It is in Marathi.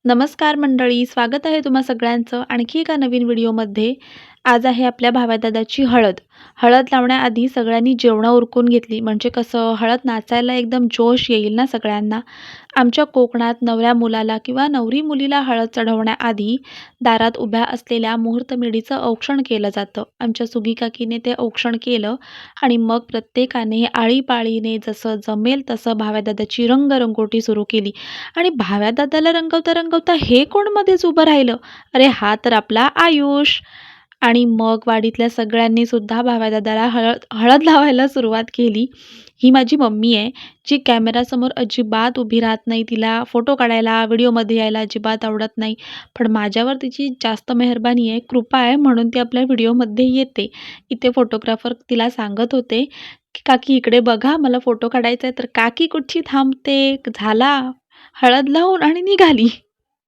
नमस्कार मंडळी, स्वागत आहे तुम्हा सगळ्यांचं आणखी एका नवीन व्हिडिओमध्ये. आज आहे आपल्या भाव्यादादाची हळद. हळद लावण्याआधी सगळ्यांनी जेवणं उरकून घेतली, म्हणजे कसं हळद नाचायला एकदम जोश येईल ना सगळ्यांना. आमच्या कोकणात नवऱ्या मुलाला किंवा नवरी मुलीला हळद चढवण्याआधी दारात उभ्या असलेल्या मुहूर्तमेढीचं औक्षण केलं जातं. आमच्या सुगी काकीने ते औक्षण केलं आणि मग प्रत्येकाने आळीपाळीने जसं जमेल तसं भाव्यादादाची रंगरंगोटी सुरू केली. आणि भाव्यादादाला रंगवता रंगवता हे कोण मध्येच उभं राहिलं? अरे हा तर आपला आयुष. आणि मग वाडीतल्या सगळ्यांनी सुद्धा भाव्यादादाला हळद हळद लावायला सुरुवात केली. ही माझी मम्मी आहे, जी कॅमेरासमोर अजिबात उभी राहत नाही. तिला फोटो काढायला, व्हिडिओमध्ये यायला अजिबात आवडत नाही. पण माझ्यावर तिची जास्त मेहरबानी आहे, कृपा आहे, म्हणून ती आपल्या व्हिडिओमध्ये येते. इथे फोटोग्राफर तिला सांगत होते, की "काकी इकडे बघा, मला फोटो काढायचा आहे." तर "काकी कुठची थांबते, झाला हळद लावून आणि निघाली."